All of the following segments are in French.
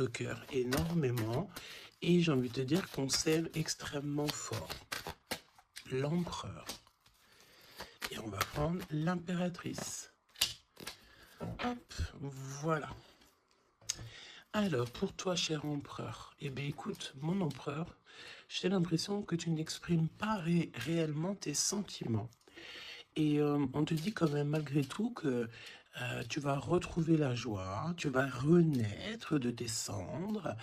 votre cœur énormément et j'ai envie de te dire qu'on s'aime extrêmement fort. L'empereur. Et on va prendre l'impératrice. Hop, voilà. Alors, pour toi, cher empereur, eh bien, écoute, mon empereur, j'ai l'impression que tu n'exprimes pas réellement tes sentiments. Et on te dit quand même, malgré tout, que tu vas retrouver la joie, tu vas renaître de tes cendres,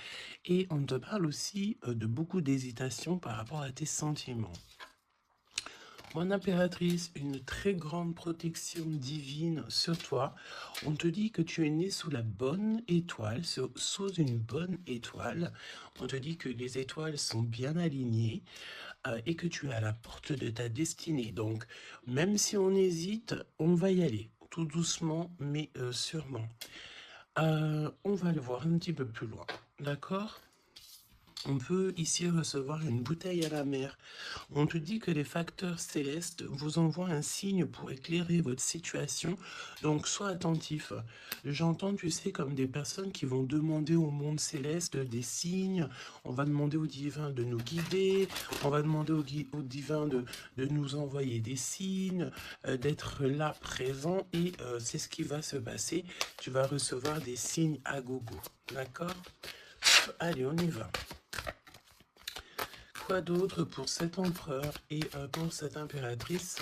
et on te parle aussi de beaucoup d'hésitation par rapport à tes sentiments. Mon impératrice, une très grande protection divine sur toi. On te dit que tu es né sous la bonne étoile, sous une bonne étoile. On te dit que les étoiles sont bien alignées et que tu es à la porte de ta destinée. Donc, même si on hésite, on va y aller, tout doucement, mais sûrement. On va le voir un petit peu plus loin, d'accord ? On peut ici recevoir une bouteille à la mer. On te dit que les facteurs célestes vous envoient un signe pour éclairer votre situation. Donc, sois attentif. J'entends, tu sais, comme des personnes qui vont demander au monde céleste des signes. On va demander au divin de nous guider. On va demander au divin de nous envoyer des signes, d'être là, présent. Et c'est ce qui va se passer. Tu vas recevoir des signes à gogo. D'accord ? Allez, on y va. Quoi d'autre pour cet empereur et pour cette impératrice,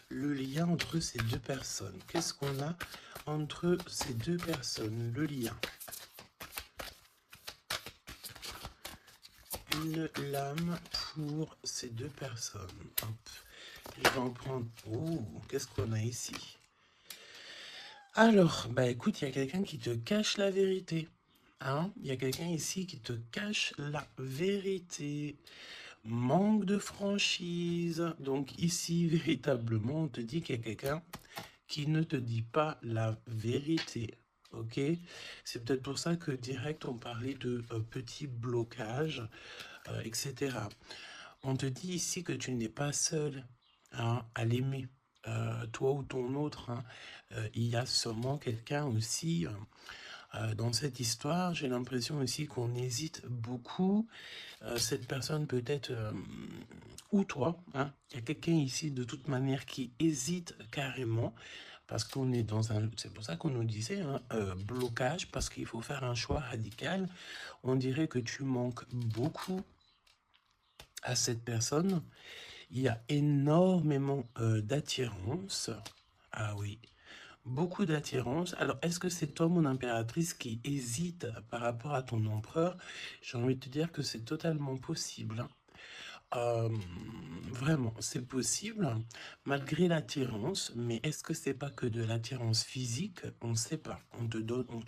le lien entre ces deux personnes? Qu'est-ce qu'on a entre ces deux personnes? Le lien. Une lame pour ces deux personnes. Hop. Je vais en prendre... Oh, qu'est-ce qu'on a ici? Alors, bah écoute, il y a quelqu'un qui te cache la vérité. Hein? Il y a quelqu'un ici qui te cache la vérité. Manque de franchise. Donc ici, véritablement, on te dit qu'il y a quelqu'un qui ne te dit pas la vérité. Ok? C'est peut-être pour ça que direct, on parlait de petits blocages, etc. On te dit ici que tu n'es pas seul hein, à l'aimer. Toi ou ton autre, hein, il y a sûrement quelqu'un aussi... dans cette histoire, j'ai l'impression aussi qu'on hésite beaucoup. Cette personne peut être, ou toi, hein, il y a quelqu'un ici de toute manière qui hésite carrément, parce qu'on est dans un... C'est pour ça qu'on nous disait, hein, blocage, parce qu'il faut faire un choix radical. On dirait que tu manques beaucoup à cette personne. Il y a énormément d'attirance. Ah oui. Beaucoup d'attirance. Alors, est-ce que c'est toi, mon impératrice, qui hésite par rapport à ton empereur? J'ai envie de te dire que c'est totalement possible. Hein. Vraiment, c'est possible, malgré l'attirance, mais est-ce que c'est pas que de l'attirance physique? On ne sait pas. On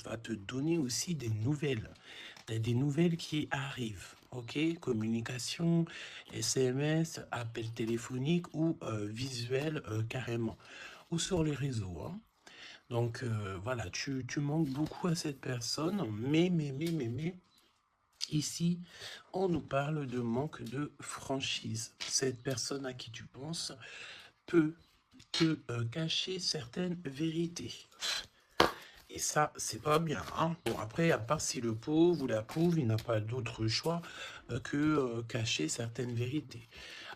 va te donner aussi des nouvelles. Des nouvelles qui arrivent. Ok, communication, SMS, appel téléphonique ou visuel carrément. Ou sur les réseaux. Hein. Donc voilà, tu manques beaucoup à cette personne, mais, ici, on nous parle de manque de franchise. Cette personne à qui tu penses peut te cacher certaines vérités. Et ça, c'est pas bien. Hein. Bon, après, à part si le pauvre ou la pauvre, il n'a pas d'autre choix que cacher certaines vérités.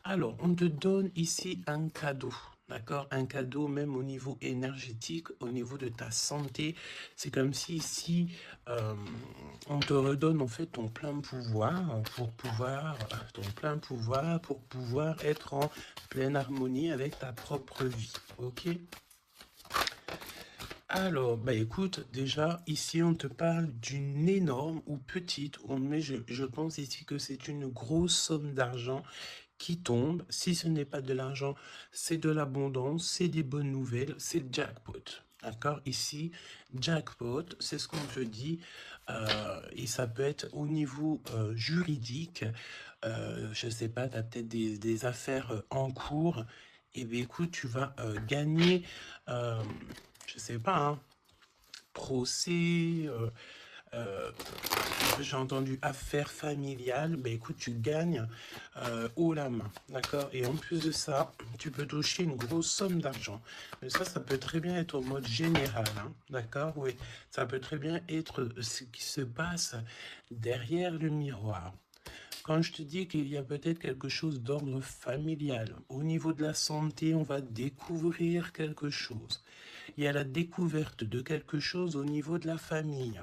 Alors, on te donne ici un cadeau. D'accord? Un cadeau même au niveau énergétique, au niveau de ta santé. C'est comme si ici, on te redonne en fait ton plein pouvoir pour pouvoir, être en pleine harmonie avec ta propre vie. Ok? Alors, bah écoute, déjà, ici, on te parle d'une énorme ou petite, mais je pense ici que c'est une grosse somme d'argent qui tombe. Si ce n'est pas de l'argent, c'est de l'abondance, c'est des bonnes nouvelles, c'est le jackpot. D'accord? Ici, jackpot, c'est ce qu'on te dit, et ça peut être au niveau juridique. Je ne sais pas, tu as peut-être des affaires en cours. Et bien écoute, tu vas gagner, je ne sais pas, hein, procès, j'ai entendu affaires familiales, ben écoute, tu gagnes haut la main, d'accord? Et en plus de ça, tu peux toucher une grosse somme d'argent. Mais ça peut très bien être au mode général, hein, d'accord? Oui, ça peut très bien être ce qui se passe derrière le miroir. Quand je te dis qu'il y a peut-être quelque chose d'ordre familial, au niveau de la santé, on va découvrir quelque chose. Il y a la découverte de quelque chose au niveau de la famille.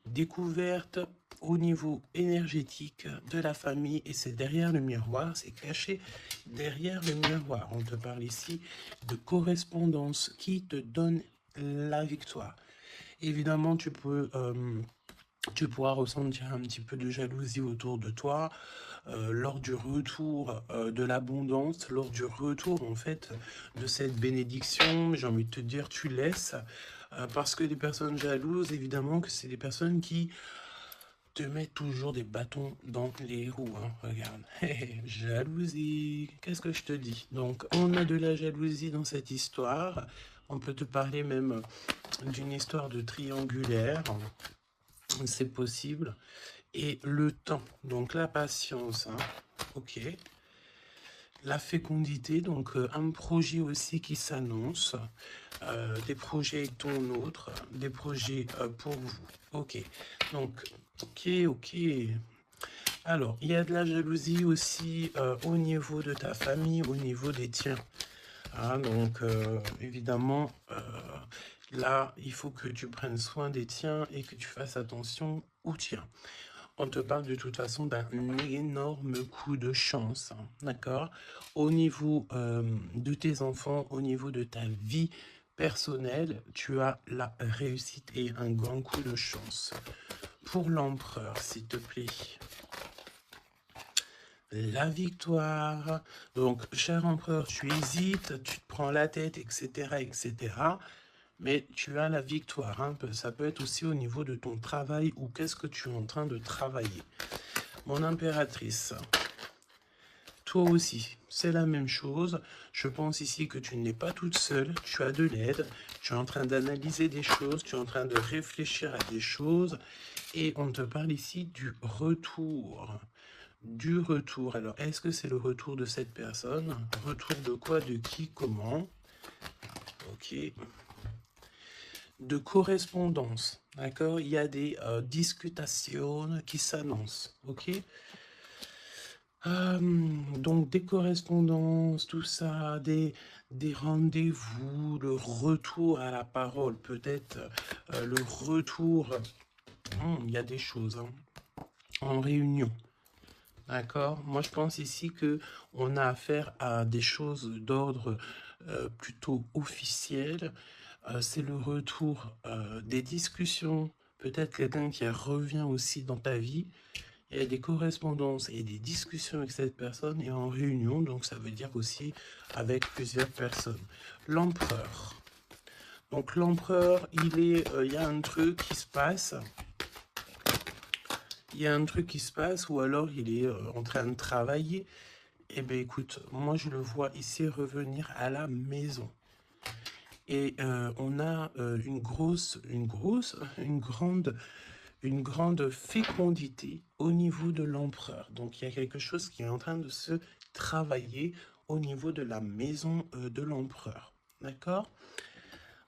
Découverte au niveau énergétique de la famille, et c'est derrière le miroir, c'est caché derrière le miroir. On te parle ici de correspondance qui te donne la victoire. Évidemment, tu pourras ressentir un petit peu de jalousie autour de toi lors du retour de l'abondance, lors du retour en fait de cette bénédiction. J'ai envie de te dire, tu laisses parce que les personnes jalouses, évidemment que c'est des personnes qui te mettent toujours des bâtons dans les roues, hein. Regarde, jalousie, qu'est-ce que je te dis? Donc on a de la jalousie dans cette histoire. On peut te parler même d'une histoire de triangulaire, c'est possible. Et le temps, donc la patience, hein. Ok. La fécondité, donc un projet aussi qui s'annonce, des projets avec ton autre, des projets pour vous. Ok, donc, ok. Alors, il y a de la jalousie aussi au niveau de ta famille, au niveau des tiens. Ah, donc, évidemment, là, il faut que tu prennes soin des tiens et que tu fasses attention aux tiens. On te parle de toute façon d'un énorme coup de chance, hein, d'accord? Au niveau de tes enfants, au niveau de ta vie personnelle, tu as la réussite et un grand coup de chance. Pour l'empereur, s'il te plaît. La victoire. Donc, cher empereur, tu hésites, tu te prends la tête, etc., etc., mais tu as la victoire, hein. Ça peut être aussi au niveau de ton travail ou qu'est-ce que tu es en train de travailler. Mon impératrice, toi aussi, c'est la même chose. Je pense ici que tu n'es pas toute seule, tu as de l'aide, tu es en train d'analyser des choses, tu es en train de réfléchir à des choses, et on te parle ici du retour. Du retour. Alors, est-ce que c'est le retour de cette personne? Retour de quoi? De qui? Comment? Ok. De correspondance, d'accord? Il y a des discutations qui s'annoncent, ok? Donc des correspondances, tout ça, des rendez-vous, le retour à la parole, peut-être le retour, il y a des choses, hein, en réunion. D'accord? Moi, je pense ici que on a affaire à des choses d'ordre plutôt officiel. C'est le retour des discussions. Peut-être quelqu'un qui revient aussi dans ta vie. Il y a des correspondances et des discussions avec cette personne et en réunion. Donc, ça veut dire aussi avec plusieurs personnes. L'empereur. Donc, l'empereur, il y a un truc qui se passe. Il y a un truc qui se passe ou alors il est en train de travailler. Eh bien, écoute, moi, je le vois ici revenir à la maison. Et on a une grande fécondité au niveau de l'empereur. Donc, il y a quelque chose qui est en train de se travailler au niveau de la maison de l'empereur. D'accord?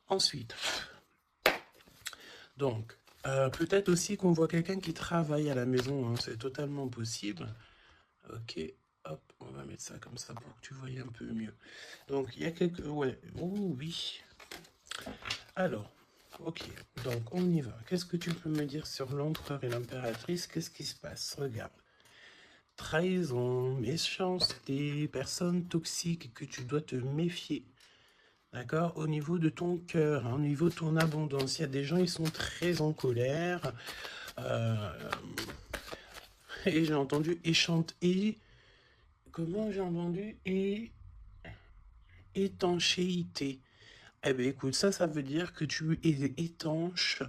Ensuite, donc, peut-être aussi qu'on voit quelqu'un qui travaille à la maison, hein, c'est totalement possible. Ok, hop, on va mettre ça comme ça pour que tu voies un peu mieux. Donc, il y a quelques... Ouais, oh oui. Alors, ok, donc on y va. Qu'est-ce que tu peux me dire sur l'empereur et l'impératrice? Qu'est-ce qui se passe? Regarde. Trahison, méchanceté, personne toxique que tu dois te méfier. D'accord? Au niveau de ton cœur, hein, au niveau de ton abondance, il y a des gens, ils sont très en colère. Et j'ai entendu et comment j'ai entendu étanchéité. Eh bien, écoute, ça veut dire que tu es étanche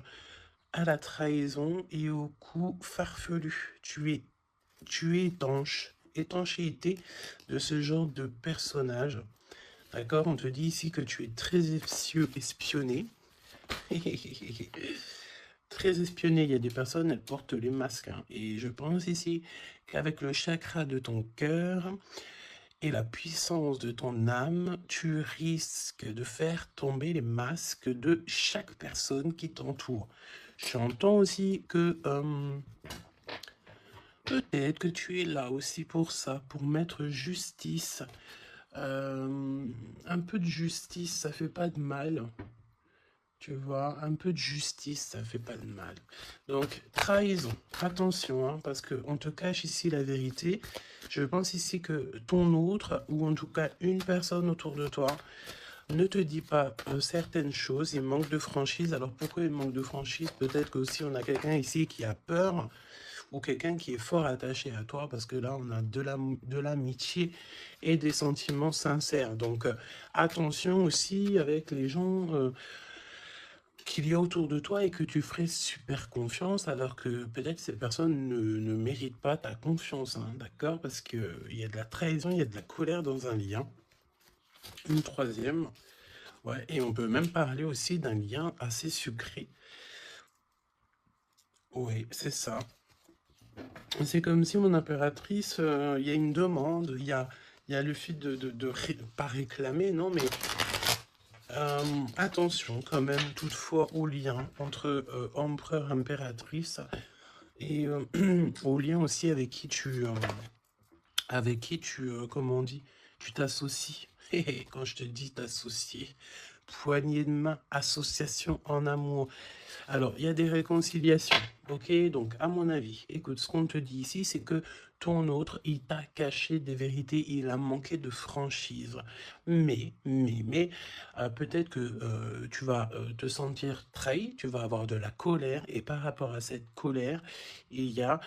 à la trahison et au coup farfelu. Tu es étanche. Étanchéité de ce genre de personnage. D'accord? On te dit ici que tu es très espionné. très espionné. Il y a des personnes, elles portent les masques, hein. Et je pense ici qu'avec le chakra de ton cœur et la puissance de ton âme, tu risques de faire tomber les masques de chaque personne qui t'entoure. J'entends aussi que peut-être que tu es là aussi pour ça, pour mettre justice. Un peu de justice, ça fait pas de mal. Tu vois, un peu de justice, ça fait pas de mal. Donc, trahison, attention, hein, parce qu'on te cache ici la vérité. Je pense ici que ton autre, ou en tout cas une personne autour de toi, ne te dit pas certaines choses, il manque de franchise. Alors pourquoi il manque de franchise? Peut-être qu'aussi on a quelqu'un ici qui a peur, ou quelqu'un qui est fort attaché à toi, parce que là on a de l'amitié et des sentiments sincères. Donc attention aussi avec les gens qu'il y a autour de toi et que tu ferais super confiance, alors que peut-être ces personnes ne méritent pas ta confiance, hein, d'accord? Parce qu'il y a de la trahison, il y a de la colère dans un lien. Une troisième, ouais, et on peut même parler aussi d'un lien assez sucré. Oui, c'est ça. C'est comme si mon impératrice, il y a une demande, il y a le fait pas réclamer, non, mais attention quand même toutefois au lien entre empereur, impératrice et au lien aussi avec qui tu, comment on dit, tu t'associes. Quand je te dis t'associer, poignée de main, association en amour. Alors, il y a des réconciliations, ok? Donc, à mon avis, écoute, ce qu'on te dit ici, c'est que ton autre, il t'a caché des vérités, il a manqué de franchise. Mais, peut-être que tu vas te sentir trahi, tu vas avoir de la colère, et par rapport à cette colère, il y a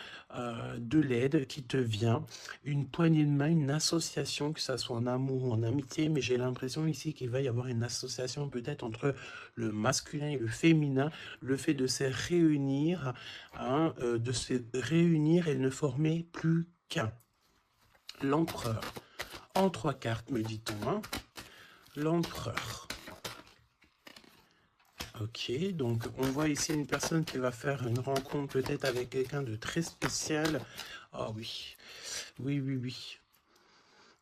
de l'aide qui te vient, une poignée de main, une association, que ça soit en amour ou en amitié, mais j'ai l'impression ici qu'il va y avoir une association peut-être entre le masculin et le féminin, le fait de se réunir, hein, et ne former plus qu'un. L'empereur. En 3 cartes, me dit-on, hein. L'empereur. Ok, donc on voit ici une personne qui va faire une rencontre peut-être avec quelqu'un de très spécial. Ah oui, oui, oui, oui.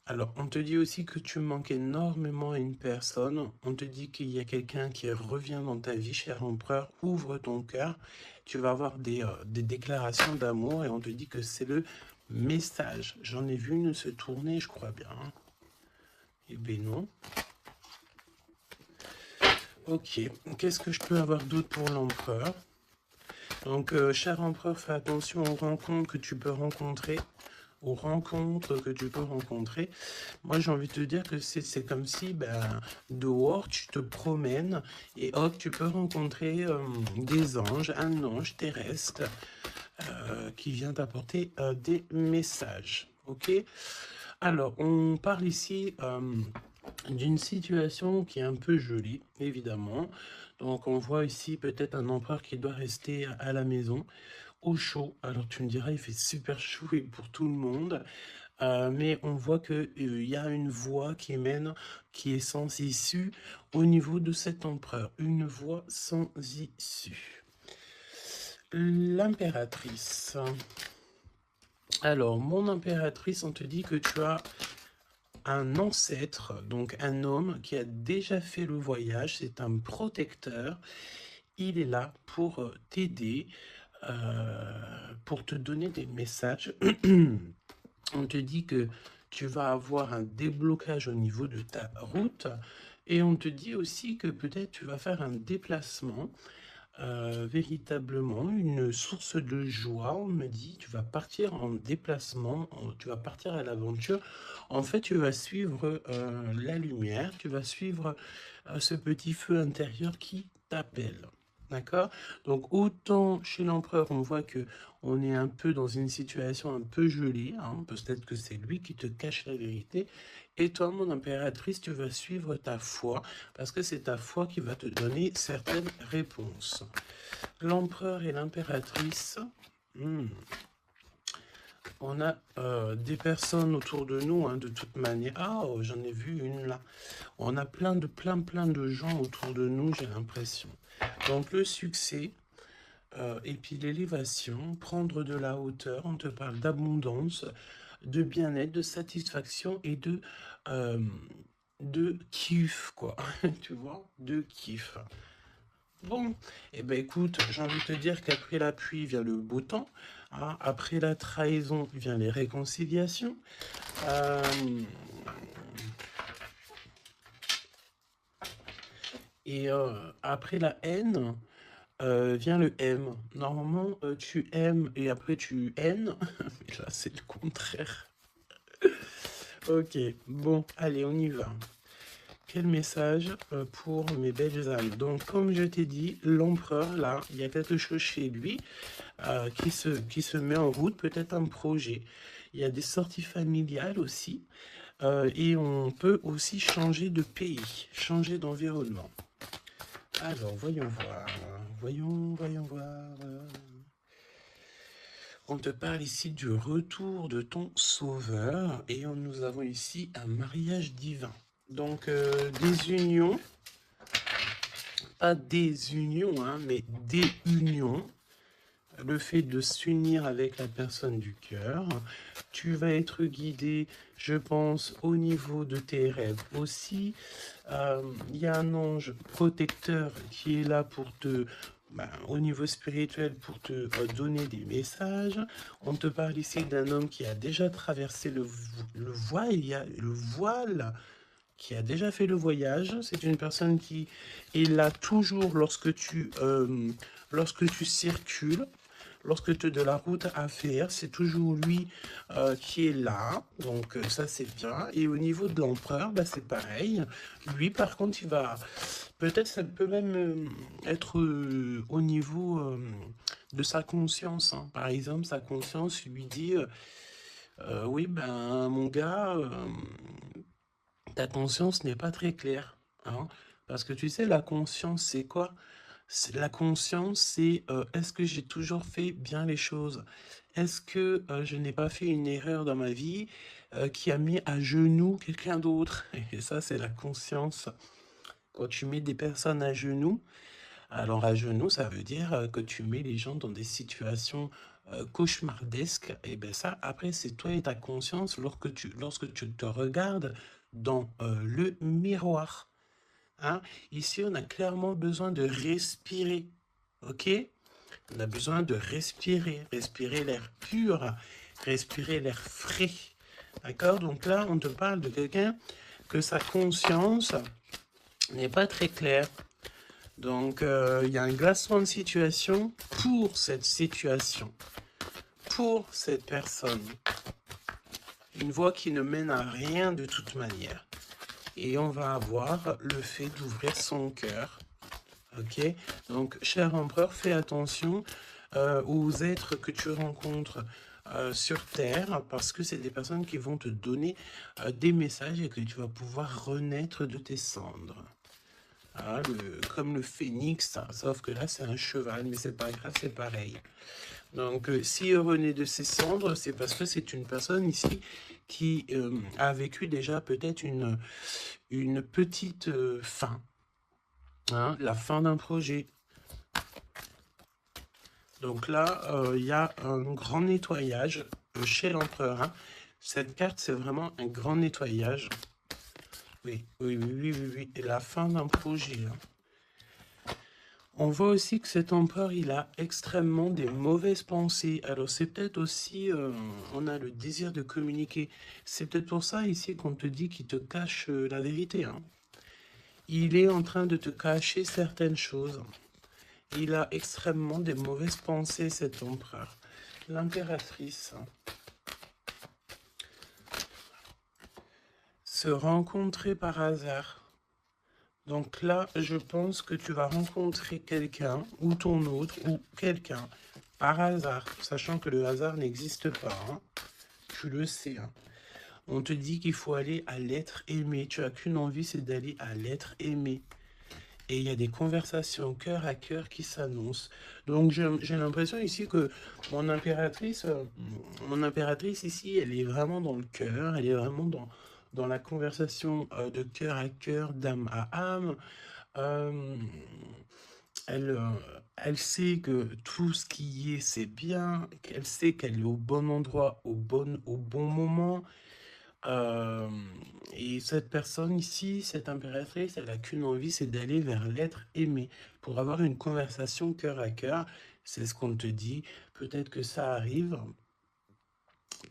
Alors, on te dit aussi que tu manques énormément à une personne. On te dit qu'il y a quelqu'un qui revient dans ta vie, cher empereur. Ouvre ton cœur. Tu vas avoir des déclarations d'amour et on te dit que c'est le message. J'en ai vu une se tourner, je crois bien. Eh bien non. Ok, qu'est-ce que je peux avoir d'autre pour l'empereur? Donc, cher empereur, fais attention aux rencontres que tu peux rencontrer. Aux rencontres que tu peux rencontrer. Moi, j'ai envie de te dire que c'est comme si, ben, dehors, tu te promènes et hop, tu peux rencontrer des anges, un ange terrestre qui vient t'apporter des messages. Ok? Alors, on parle ici d'une situation qui est un peu jolie, évidemment. Donc, on voit ici peut-être un empereur qui doit rester à la maison, au chaud. Alors, tu me diras, il fait super chaud et pour tout le monde. Mais on voit qu'il y a une voie qui mène, qui est sans issue au niveau de cet empereur. Une voie sans issue. L'impératrice. Alors, mon impératrice, on te dit que tu as un ancêtre, donc un homme qui a déjà fait le voyage, c'est un protecteur. Il est là pour t'aider, pour te donner des messages. On te dit que tu vas avoir un déblocage au niveau de ta route et on te dit aussi que peut-être tu vas faire un déplacement, véritablement une source de joie. On me dit tu vas partir en déplacement, tu vas partir à l'aventure. En fait, tu vas suivre la lumière, tu vas suivre ce petit feu intérieur qui t'appelle. D'accord? Donc autant chez l'empereur, on voit que on est un peu dans une situation un peu gelée, hein, peut-être que c'est lui qui te cache la vérité. Et toi, mon impératrice, tu vas suivre ta foi, parce que c'est ta foi qui va te donner certaines réponses. L'empereur et l'impératrice, on a des personnes autour de nous, hein, de toute manière. Ah, oh, j'en ai vu une là. On a plein de gens autour de nous, j'ai l'impression. Donc le succès, Et puis l'élévation, prendre de la hauteur, on te parle d'abondance, de bien-être, de satisfaction et euh, de kiff, quoi. Tu vois, de kiff. Bon, eh ben écoute, j'ai envie de te dire qu'après la pluie vient le beau temps, hein. Après la trahison vient les réconciliations. Euh, et après la haine vient le M. Normalement, tu aimes et après tu haines. Mais là, c'est le contraire. Ok, bon, allez, on y va. Quel message pour mes belles âmes. Donc, comme je t'ai dit, l'empereur, là, il y a quelque chose chez lui qui se met en route, peut-être un projet. Il y a des sorties familiales aussi. Et on peut aussi changer de pays, changer d'environnement. Alors, voyons voir. Voyons voir. On te parle ici du retour de ton sauveur et nous avons ici un mariage divin. Donc, des unions, pas des unions, hein, mais des unions. Le fait de s'unir avec la personne du cœur. Tu vas être guidé, je pense, au niveau de tes rêves aussi. Il y a un ange protecteur qui est là pour te, au niveau spirituel, pour te donner des messages. On te parle ici d'un homme qui a déjà traversé le voile. Il y a le voile qui a déjà fait le voyage. C'est une personne qui est là toujours lorsque tu circules. Lorsque tu as de la route à faire, c'est toujours lui qui est là. Donc ça, c'est bien. Et au niveau de l'empereur, bah, c'est pareil. Lui, par contre, il va... Peut-être ça peut même être au niveau de sa conscience, hein. Par exemple, sa conscience lui dit, oui, ben mon gars, ta conscience n'est pas très claire, hein. Parce que tu sais, la conscience, c'est quoi? La conscience, c'est est-ce que j'ai toujours fait bien les choses? Est-ce que je n'ai pas fait une erreur dans ma vie qui a mis à genoux quelqu'un d'autre? Et ça, c'est la conscience. Quand tu mets des personnes à genoux, alors à genoux, ça veut dire que tu mets les gens dans des situations cauchemardesques. Et bien ça, après, c'est toi et ta conscience lorsque tu te regardes dans le miroir. Hein. Ici, on a clairement besoin de respirer. OK? On a besoin de respirer. Respirer l'air pur. Respirer l'air frais. D'accord? Donc là, on te parle de quelqu'un que sa conscience n'est pas très claire. Donc, il y a un glacement de situation pour cette situation. Pour cette personne. Une voie qui ne mène à rien de toute manière. Et on va avoir le fait d'ouvrir son cœur. Ok, donc cher empereur, fais attention aux êtres que tu rencontres sur Terre, parce que c'est des personnes qui vont te donner des messages et que tu vas pouvoir renaître de tes cendres. Ah, comme le phénix, hein, sauf que là c'est un cheval, mais c'est pas grave, c'est pareil. Donc s'il renaît de ses cendres, c'est parce que c'est une personne ici qui a vécu déjà peut-être une petite fin. Hein, la fin d'un projet. Donc là, il y a un grand nettoyage chez l'empereur. Hein. Cette carte, c'est vraiment un grand nettoyage. Oui. Et la fin d'un projet. Hein. On voit aussi que cet empereur, il a extrêmement des mauvaises pensées. Alors c'est peut-être aussi, on a le désir de communiquer. C'est peut-être pour ça ici qu'on te dit qu'il te cache la vérité. Hein. Il est en train de te cacher certaines choses. Il a extrêmement des mauvaises pensées, cet empereur. L'impératrice. Se rencontrer par hasard. Donc là, je pense que tu vas rencontrer quelqu'un, ou ton autre, ou quelqu'un, par hasard, sachant que le hasard n'existe pas. Hein. Tu le sais. Hein. On te dit qu'il faut aller à l'être aimé. Tu n'as qu'une envie, c'est d'aller à l'être aimé. Et il y a des conversations cœur à cœur qui s'annoncent. Donc j'ai l'impression ici que mon impératrice ici, elle est vraiment dans le cœur, elle est vraiment dans la conversation de cœur à cœur, d'âme à âme. Euh, elle, Elle sait que tout ce qui est, c'est bien, qu'elle sait qu'elle est au bon endroit, au bon moment. Euh, et cette personne ici, cette impératrice, elle n'a qu'une envie, c'est d'aller vers l'être aimé, pour avoir une conversation cœur à cœur. C'est ce qu'on te dit. Peut-être que ça arrive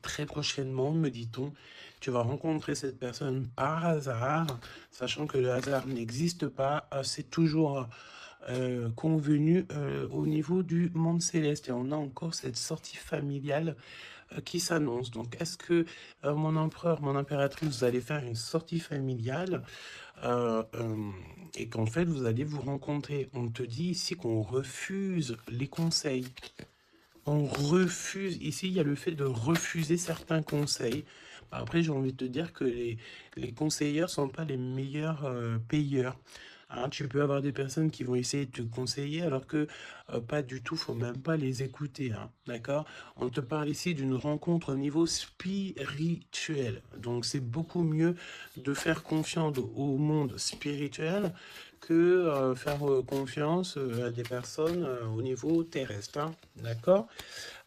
très prochainement, me dit-on. Tu vas rencontrer cette personne par hasard, sachant que le hasard n'existe pas. C'est toujours convenu au niveau du monde céleste. Et on a encore cette sortie familiale qui s'annonce. Donc, est-ce que mon empereur, mon impératrice, vous allez faire une sortie familiale et qu'en fait, vous allez vous rencontrer? On te dit ici qu'on refuse les conseils. On refuse. Ici, il y a le fait de refuser certains conseils. Après, j'ai envie de te dire que les conseilleurs sont pas les meilleurs payeurs. Hein, tu peux avoir des personnes qui vont essayer de te conseiller alors que pas du tout, faut même pas les écouter. Hein, d'accord? On te parle ici d'une rencontre au niveau spirituel. Donc c'est beaucoup mieux de faire confiance au monde spirituel que faire confiance à des personnes au niveau terrestre. Hein, d'accord?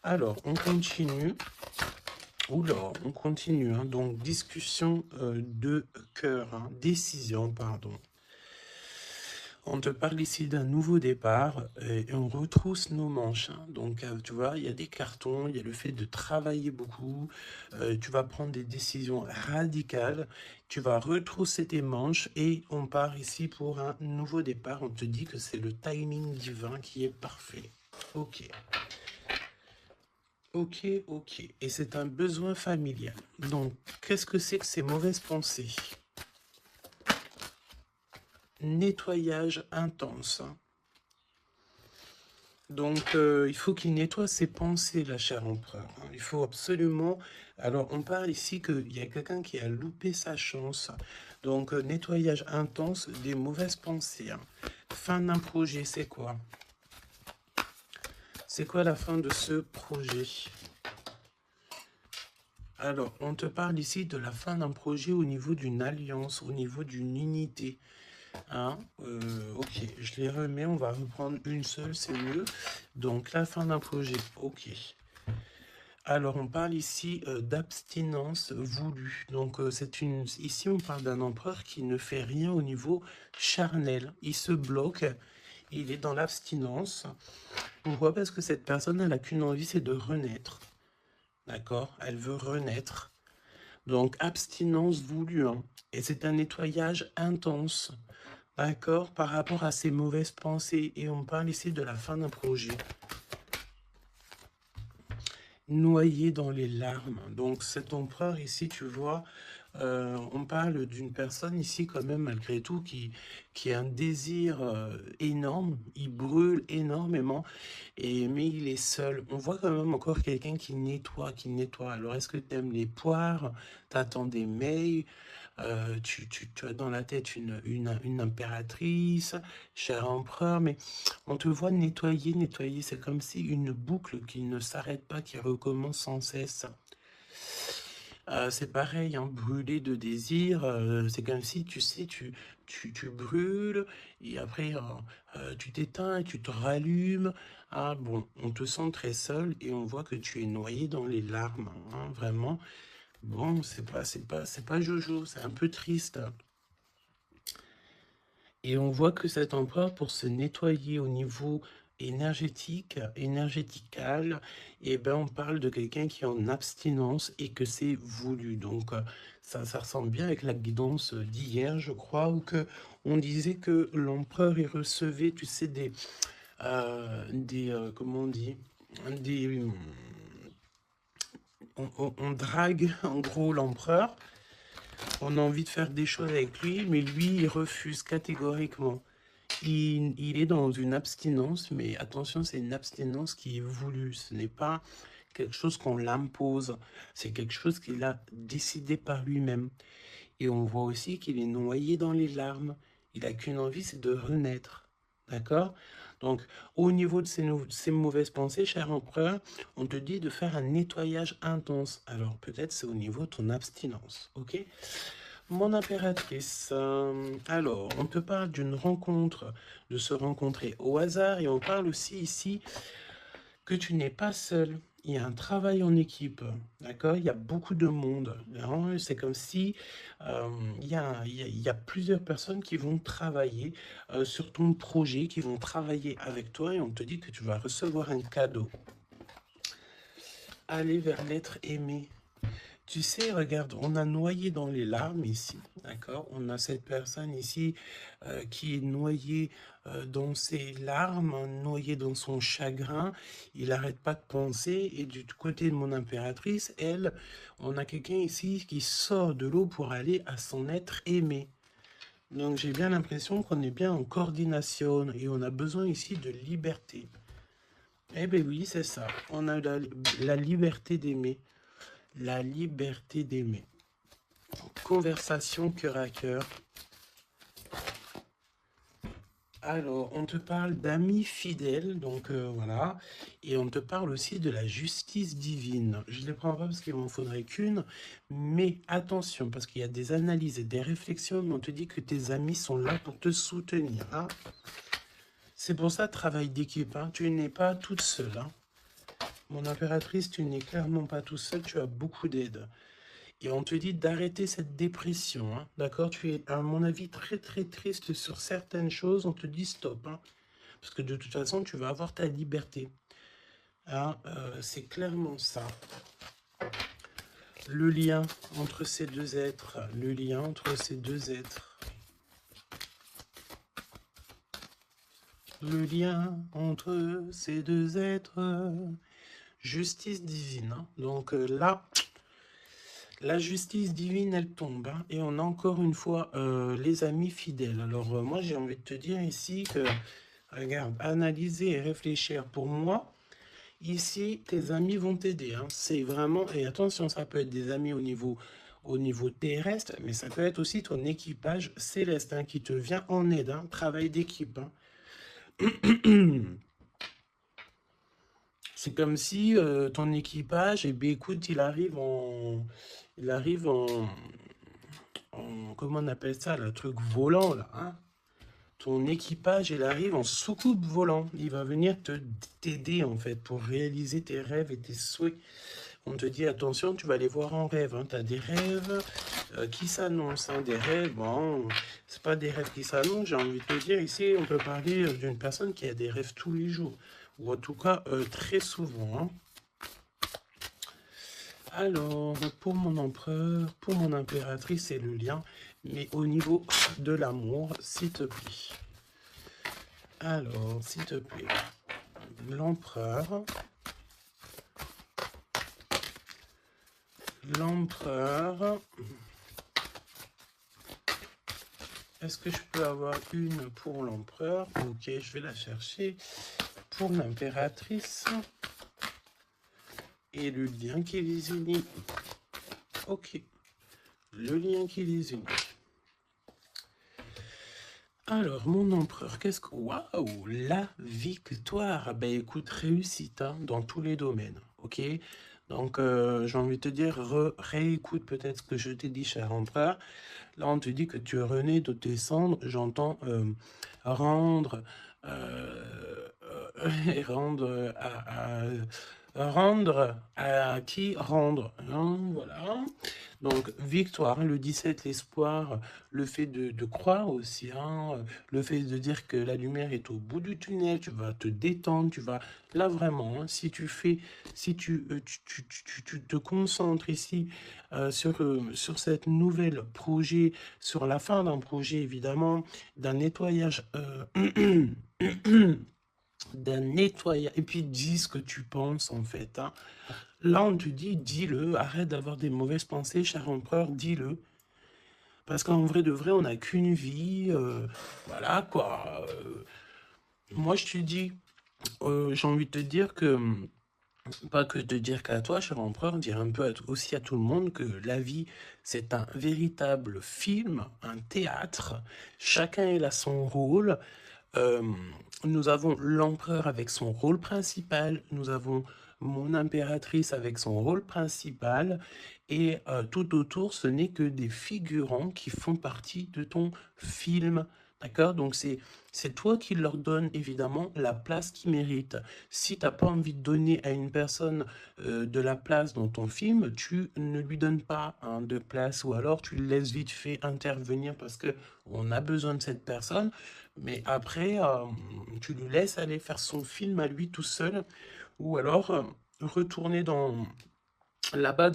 Alors, on continue. Oula, on continue. Hein, donc, discussion de cœur, hein, décision, pardon. On te parle ici d'un nouveau départ et on retrousse nos manches. Hein. Donc, tu vois, il y a des cartons, il y a le fait de travailler beaucoup. Tu vas prendre des décisions radicales. Tu vas retrousser tes manches et on part ici pour un nouveau départ. On te dit que c'est le timing divin qui est parfait. Ok. Ok, ok. Et c'est un besoin familial. Donc, qu'est-ce que c'est que ces mauvaises pensées? Nettoyage intense. Donc, il faut qu'il nettoie ses pensées, la chère empereur. Il faut absolument... Alors, on parle ici qu'il y a quelqu'un qui a loupé sa chance. Donc, nettoyage intense des mauvaises pensées. Fin d'un projet, c'est quoi? C'est quoi la fin de ce projet? Alors, on te parle ici de la fin d'un projet au niveau d'une alliance, au niveau d'une unité. Hein, ok, je les remets, on va reprendre une seule, c'est mieux. Donc, la fin d'un projet, ok. Alors, on parle ici d'abstinence voulue. Donc, ici, on parle d'un empereur qui ne fait rien au niveau charnel. Il se bloque, il est dans l'abstinence. Pourquoi? Parce que cette personne, elle n'a qu'une envie, c'est de renaître. D'accord? Elle veut renaître. Donc, abstinence voulue. Hein. Et c'est un nettoyage intense. D'accord? Par rapport à ses mauvaises pensées. Et on parle ici de la fin d'un projet. Noyé dans les larmes. Donc, cet empereur ici, tu vois, on parle d'une personne ici quand même, malgré tout, qui a un désir énorme. Il brûle énormément. Mais il est seul. On voit quand même encore quelqu'un qui nettoie, qui nettoie. Alors, est-ce que tu aimes les poires? T'attends des mails? Tu as dans la tête une impératrice, cher empereur, mais on te voit nettoyer, nettoyer. C'est comme si une boucle qui ne s'arrête pas, qui recommence sans cesse. C'est pareil, hein, brûler de désir, c'est comme si, tu sais, tu brûles, et après, tu t'éteins, et tu te rallumes. Ah bon, on te sent très seul, et on voit que tu es noyé dans les larmes, hein, vraiment. Bon, c'est pas Jojo, c'est un peu triste. Et on voit que cet empereur, pour se nettoyer au niveau énergétique, énergétical, et ben on parle de quelqu'un qui est en abstinence et que c'est voulu. Donc ça ressemble bien avec la guidance d'hier, je crois, où que on disait que l'empereur il recevait, tu sais, comment on dit, des, on drague en gros l'empereur. On a envie de faire des choses avec lui, mais lui, il refuse catégoriquement. Il est dans une abstinence, mais attention, c'est une abstinence qui est voulue. Ce n'est pas quelque chose qu'on l'impose. C'est quelque chose qu'il a décidé par lui-même. Et on voit aussi qu'il est noyé dans les larmes. Il n'a qu'une envie, c'est de renaître. D'accord? Donc, au niveau de ces mauvaises pensées, cher empereur, on te dit de faire un nettoyage intense. Alors, peut-être c'est au niveau de ton abstinence. Ok? Mon impératrice, alors, on te parle d'une rencontre, de se rencontrer au hasard, et on parle aussi ici que tu n'es pas seul. Il y a un travail en équipe, d'accord? Il y a beaucoup de monde, hein. C'est comme si il y a plusieurs personnes qui vont travailler sur ton projet, qui vont travailler avec toi, et on te dit que tu vas recevoir un cadeau. Aller vers l'être aimé. Tu sais, regarde, on a noyé dans les larmes ici, d'accord? On a cette personne ici qui est noyée dans ses larmes, noyée dans son chagrin. Il n'arrête pas de penser. Et du côté de mon impératrice, elle, on a quelqu'un ici qui sort de l'eau pour aller à son être aimé. Donc j'ai bien l'impression qu'on est bien en coordination et on a besoin ici de liberté. Eh bien oui, c'est ça. On a la liberté d'aimer. La liberté d'aimer. Conversation cœur à cœur. Alors, on te parle d'amis fidèles, donc voilà. Et on te parle aussi de la justice divine. Je ne les prends pas parce qu'il m'en faudrait qu'une, mais attention, parce qu'il y a des analyses et des réflexions, mais on te dit que tes amis sont là pour te soutenir. Hein. C'est pour ça, travail d'équipe. Hein. Tu n'es pas toute seule. Hein. Mon impératrice, tu n'es clairement pas toute seule, tu as beaucoup d'aide. Et on te dit d'arrêter cette dépression, hein, d'accord? Tu es, à mon avis, très très triste sur certaines choses, on te dit stop, hein, parce que de toute façon, tu vas avoir ta liberté. Hein, c'est clairement ça. Le lien entre ces deux êtres, le lien entre ces deux êtres. Le lien entre ces deux êtres. Justice divine, hein. Donc là... La justice divine, elle tombe. Hein, et on a encore une fois les amis fidèles. Alors, moi, j'ai envie de te dire ici que, regarde, analyser et réfléchir. Pour moi, ici, tes amis vont t'aider. Hein. C'est vraiment... Et attention, ça peut être des amis au niveau terrestre, mais ça peut être aussi ton équipage céleste hein, qui te vient en aide. Hein, travail d'équipe. Hein. C'est comme si ton équipage, eh bien, écoute, il arrive en... comment on appelle ça, le truc volant, là, hein? Ton équipage, il arrive en soucoupe volant. Il va venir t'aider, en fait, pour réaliser tes rêves et tes souhaits. On te dit, attention, tu vas les voir en rêve. Hein. Tu as des rêves qui s'annoncent. Hein. Des rêves, bon, c'est pas des rêves qui s'annoncent. J'ai envie de te dire, ici, on peut parler d'une personne qui a des rêves tous les jours. Ou en tout cas, très souvent. Hein. Alors, pour mon empereur, pour mon impératrice, c'est le lien. Mais au niveau de l'amour, s'il te plaît. Alors, s'il te plaît. L'empereur. L'empereur. Est-ce que je peux avoir une pour l'empereur? Ok, je vais la chercher. Pour l'impératrice. Et le lien qui les unit. Ok. Le lien qui les unit. Alors, mon empereur, qu'est-ce que... Waouh, la victoire. Ben écoute, réussite hein, dans tous les domaines, ok? Donc, j'ai envie de te dire, réécoute peut-être ce que je t'ai dit, cher empereur. Là, on te dit que tu es rené de tes cendres. J'entends rendre... et rendre rendre à qui rendre. Hein, voilà. Donc, victoire, le 17, l'espoir, le fait de croire aussi, hein, le fait de dire que la lumière est au bout du tunnel, tu vas te détendre, tu vas, là vraiment, hein, si tu fais, si tu te concentres ici sur cette nouvelle projet, sur la fin d'un projet évidemment, d'un nettoyage, d'un nettoyage, et puis dis ce que tu penses en fait, hein. Là, on te dit, dis-le, arrête d'avoir des mauvaises pensées, cher empereur, dis-le. Parce qu'en vrai de vrai, on n'a qu'une vie, voilà quoi. Moi, je te dis, j'ai envie de te dire que, pas que de dire qu'à toi, cher empereur, dire un peu aussi à tout le monde que la vie, c'est un véritable film, un théâtre. Chacun il a son rôle. Nous avons l'empereur avec son rôle principal, nous avons mon impératrice avec son rôle principal, et tout autour, ce n'est que des figurants qui font partie de ton film. D'accord? Donc c'est toi qui leur donne évidemment la place qu'ils méritent. Si tu n'as pas envie de donner à une personne de la place dans ton film, tu ne lui donnes pas hein, de place, ou alors tu le laisses vite fait intervenir parce que on a besoin de cette personne, mais après tu le laisses aller faire son film à lui tout seul, ou alors retourner là-bas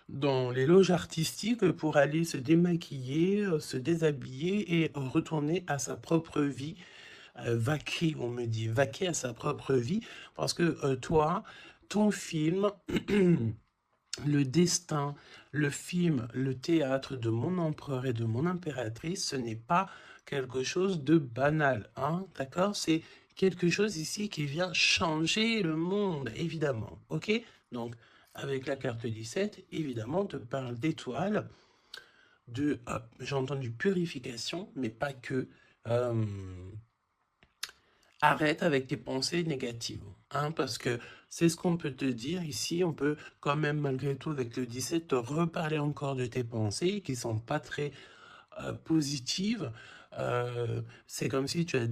dans les loges artistiques pour aller se démaquiller, se déshabiller et retourner à sa propre vie. Vaquer, on me dit, vaquer à sa propre vie, parce que toi, ton film, le destin, le film, le théâtre de mon empereur et de mon impératrice, ce n'est pas quelque chose de banal, hein, d'accord? C'est quelque chose ici qui vient changer le monde, évidemment, ok? Donc, avec la carte 17, évidemment, on te parle d'étoiles, j'ai entendu purification, mais pas que. Arrête avec tes pensées négatives, hein, parce que c'est ce qu'on peut te dire ici. On peut quand même, malgré tout, avec le 17, te reparler encore de tes pensées qui sont pas très positives. C'est comme si tu as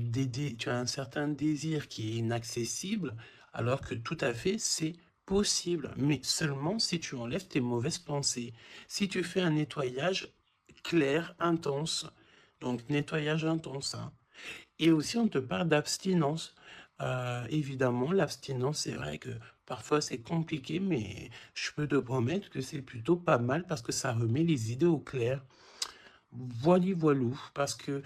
un certain désir qui est inaccessible, alors que tout à fait, c'est possible, mais seulement si tu enlèves tes mauvaises pensées. Si tu fais un nettoyage clair, intense, donc nettoyage intense, hein. Et aussi, on te parle d'abstinence. Évidemment, l'abstinence, c'est vrai que parfois c'est compliqué, mais je peux te promettre que c'est plutôt pas mal parce que ça remet les idées au clair. Voilou, parce que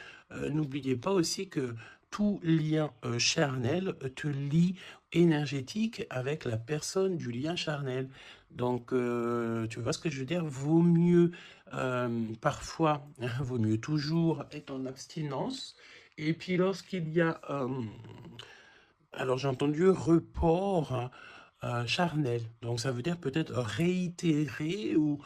n'oubliez pas aussi que tout lien charnel te lie énergétique avec la personne du lien charnel. Donc, tu vois ce que je veux dire? Vaut mieux parfois, vaut mieux toujours être en abstinence. Et puis lorsqu'il y a, alors j'ai entendu report charnel, donc ça veut dire peut-être réitérer ou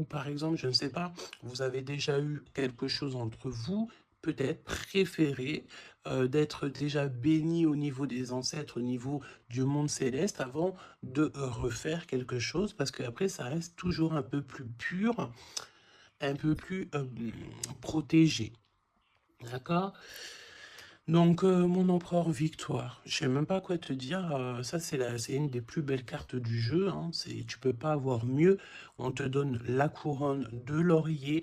par exemple, je ne sais pas, vous avez déjà eu quelque chose entre vous, peut-être préféré d'être déjà béni au niveau des ancêtres, au niveau du monde céleste, avant de refaire quelque chose, parce qu'après ça reste toujours un peu plus pur, un peu plus protégé. D'accord? Donc, mon empereur victoire, je sais même pas quoi te dire, ça c'est une des plus belles cartes du jeu, hein, tu peux pas avoir mieux. On te donne la couronne de laurier,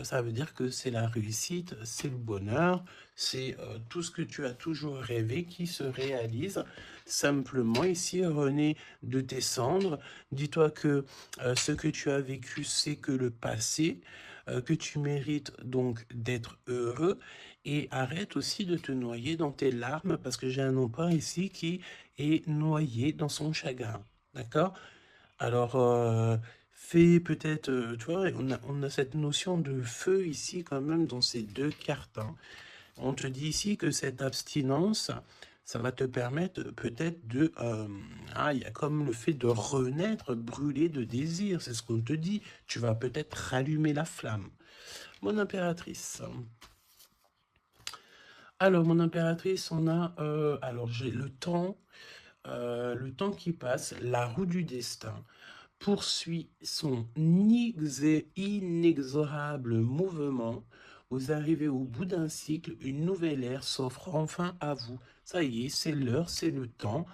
ça veut dire que c'est la réussite, c'est le bonheur, c'est tout ce que tu as toujours rêvé qui se réalise. Simplement ici, René, de tes cendres, dis-toi que ce que tu as vécu, c'est que le passé, que tu mérites donc d'être heureux, et arrête aussi de te noyer dans tes larmes, parce que j'ai un empereur ici qui est noyé dans son chagrin. D'accord? Alors, fais peut-être, tu vois, on a cette notion de feu ici quand même dans ces deux cartes, hein. On te dit ici que cette abstinence, ça va te permettre peut-être de... il y a comme le fait de renaître, brûler de désir, c'est ce qu'on te dit. Tu vas peut-être rallumer la flamme. Mon impératrice. Alors, mon impératrice, on a... alors, j'ai le temps qui passe, la roue du destin poursuit son inexorable mouvement. Vous arrivez au bout d'un cycle, une nouvelle ère s'offre enfin à vous. Ça y est, c'est l'heure, c'est le temps.